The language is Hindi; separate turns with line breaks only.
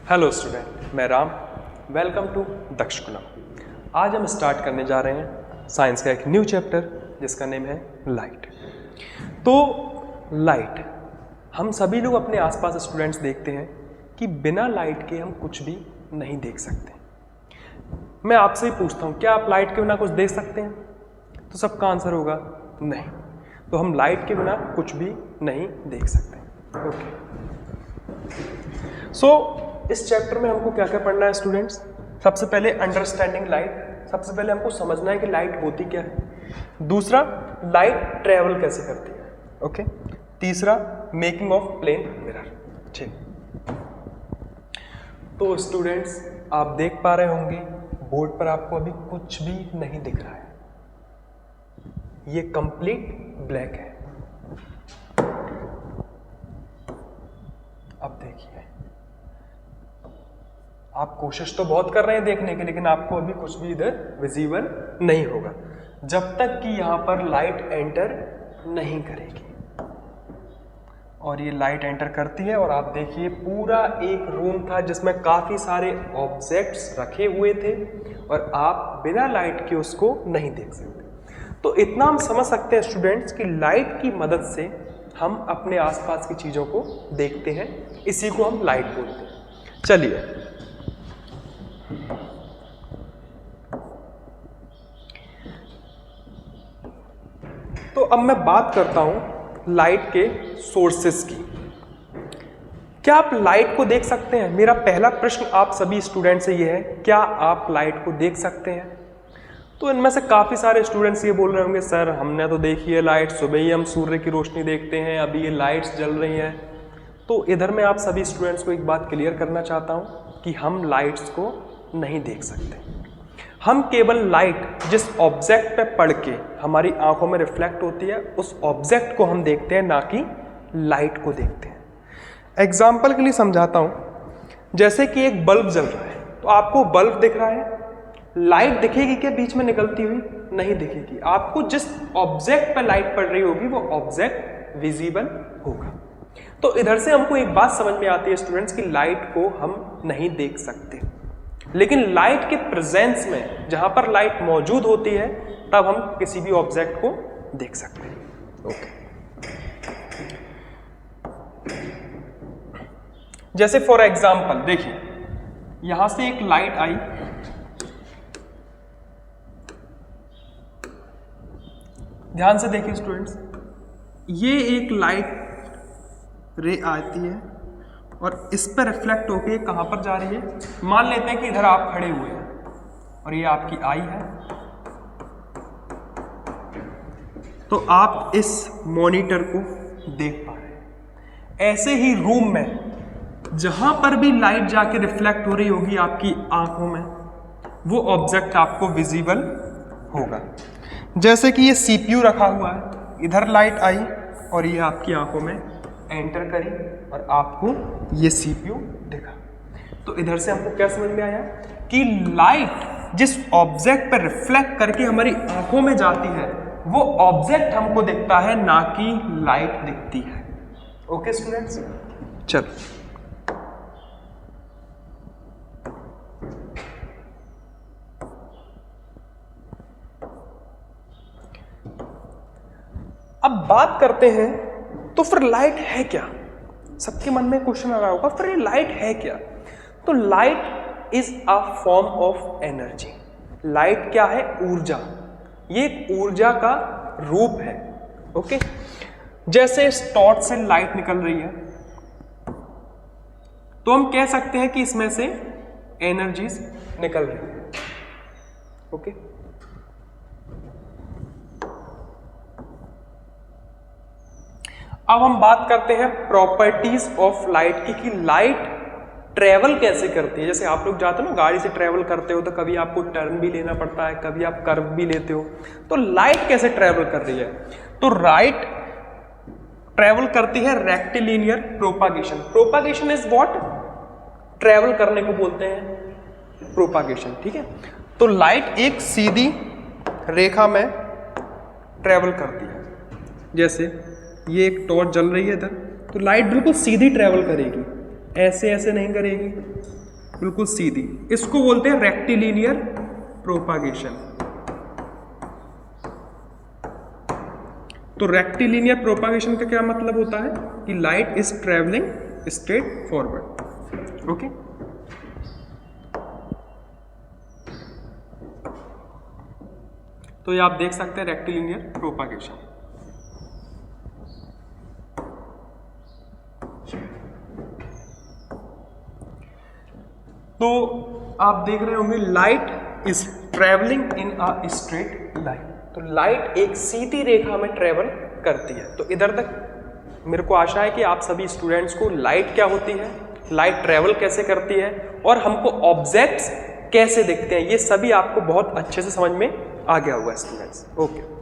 हेलो स्टूडेंट, मैं राम। Welcome to दक्षकुलम। आज हम स्टार्ट करने जा रहे हैं साइंस का एक न्यू चैप्टर जिसका नेम है लाइट। तो लाइट हम सभी लोग अपने आसपास स्टूडेंट्स देखते हैं कि बिना लाइट के हम कुछ भी नहीं देख सकते। मैं आपसे ही पूछता हूँ, क्या आप लाइट के बिना कुछ देख सकते हैं? तो सबका आंसर होगा नहीं। तो हम लाइट के बिना कुछ भी नहीं देख सकते। ओके, इस चैप्टर में हमको क्या क्या पढ़ना है स्टूडेंट्स? सबसे पहले अंडरस्टैंडिंग लाइट। सबसे पहले हमको समझना है कि लाइट होती क्या है। दूसरा, लाइट ट्रेवल कैसे करती है। ओके। तीसरा, मेकिंग ऑफ प्लेन मिरर। ठीक, तो स्टूडेंट्स आप देख पा रहे होंगे बोर्ड पर आपको अभी कुछ भी नहीं दिख रहा है, ये कंप्लीट ब्लैक है। अब देखिए, आप कोशिश तो बहुत कर रहे हैं देखने की, लेकिन आपको अभी कुछ भी इधर विजिबल नहीं होगा जब तक कि यहां पर लाइट एंटर नहीं करेगी। और ये लाइट एंटर करती है और आप देखिए पूरा एक रूम था जिसमें काफी सारे ऑब्जेक्ट्स रखे हुए थे और आप बिना लाइट के उसको नहीं देख सकते। तो इतना हम समझ सकते हैं स्टूडेंट्स कि लाइट की मदद से हम अपने आसपास की चीजों को देखते हैं, इसी को हम लाइट बोलते हैं। चलिए, तो अब मैं बात करता हूं लाइट के सोर्सेस की। क्या आप लाइट को देख सकते हैं? मेरा पहला प्रश्न आप सभी स्टूडेंट से यह है, क्या आप लाइट को देख सकते हैं? तो इनमें से काफी सारे स्टूडेंट्स ये बोल रहे होंगे, सर हमने तो देखी है लाइट, सुबह ही हम सूर्य की रोशनी देखते हैं, अभी ये लाइट्स जल रही हैं। तो इधर मैं आप सभी स्टूडेंट्स को एक बात क्लियर करना चाहता हूं कि हम लाइट्स को नहीं देख सकते। हम केवल लाइट जिस ऑब्जेक्ट पे पड़ के हमारी आंखों में रिफ्लेक्ट होती है उस ऑब्जेक्ट को हम देखते हैं, ना कि लाइट को देखते हैं। एग्जाम्पल के लिए समझाता हूं, जैसे कि एक बल्ब जल रहा है, तो आपको बल्ब दिख रहा है, लाइट दिखेगी क्या बीच में निकलती हुई? नहीं दिखेगी। आपको जिस ऑब्जेक्ट पर लाइट पड़ रही होगी वो ऑब्जेक्ट विजिबल होगा। तो इधर से हमको एक बात समझ में आती है स्टूडेंट्स कि लाइट को हम नहीं देख सकते, लेकिन लाइट के प्रेजेंस में, जहां पर लाइट मौजूद होती है, तब हम किसी भी ऑब्जेक्ट को देख सकते हैं। ओके, जैसे फॉर एग्जांपल देखिए, यहां से एक लाइट आई, ध्यान से देखिए स्टूडेंट्स, ये एक लाइट रे आती है और इस पर रिफ्लेक्ट होके कहां पर जा रही है? मान लेते हैं कि इधर आप खड़े हुए हैं और ये आपकी आई है, तो आप इस मॉनिटर को देख पा रहे हैं। ऐसे ही रूम में जहां पर भी लाइट जाके रिफ्लेक्ट हो रही होगी आपकी आंखों में, वो ऑब्जेक्ट आपको विजिबल होगा। जैसे कि ये सीपीयू रखा हुआ है, इधर लाइट आई और ये आपकी आंखों में एंटर करी और आपको ये सीपीयू दिखा। तो इधर से हमको क्या समझ में आया कि लाइट जिस ऑब्जेक्ट पर रिफ्लेक्ट करके हमारी आंखों में जाती है वो ऑब्जेक्ट हमको दिखता है, ना कि लाइट दिखती है। ओके स्टूडेंट्स, चलो अब बात करते हैं, तो फिर लाइट है क्या? सबके मन में क्वेश्चन आ रहा होगा, फिर ये लाइट है क्या? तो light is a form of energy. Light क्या है? ऊर्जा। ये एक ऊर्जा का रूप है। ओके, जैसे इस टॉर्च से लाइट निकल रही है, तो हम कह सकते हैं कि इसमें से एनर्जीज निकल रही है। ओके, अब हम बात करते हैं प्रॉपर्टीज ऑफ लाइट की, कि लाइट ट्रेवल कैसे करती है। जैसे आप लोग जाते हो ना, गाड़ी से ट्रेवल करते हो, तो कभी आपको टर्न भी लेना पड़ता है, कभी आप कर्व भी लेते हो। तो लाइट कैसे ट्रेवल कर रही है? तो लाइट ट्रेवल करती है rectilinear propagation. Propagation is what? Travel करने को बोलते हैं प्रोपागेशन। ठीक है, तो लाइट एक सीधी रेखा में ट्रेवल करती है। जैसे ये एक टॉर्च जल रही है इधर, तो लाइट बिल्कुल सीधी ट्रेवल करेगी, ऐसे ऐसे नहीं करेगी, बिल्कुल सीधी। इसको बोलते हैं रेक्टिलिनियर प्रोपागेशन। तो रेक्टिलिनियर प्रोपागेशन का क्या मतलब होता है कि light is travelling straight forward. Okay, तो ये आप देख सकते हैं रेक्टिलिनियर प्रोपागेशन। तो आप देख रहे होंगे light is travelling in a straight line. तो लाइट एक सीधी रेखा में ट्रेवल करती है। तो इधर तक मेरे को आशा है कि आप सभी स्टूडेंट्स को लाइट क्या होती है, लाइट ट्रेवल कैसे करती है और हमको ऑब्जेक्ट्स कैसे दिखते हैं, ये सभी आपको बहुत अच्छे से समझ में आ गया हुआ है स्टूडेंट्स। ओके।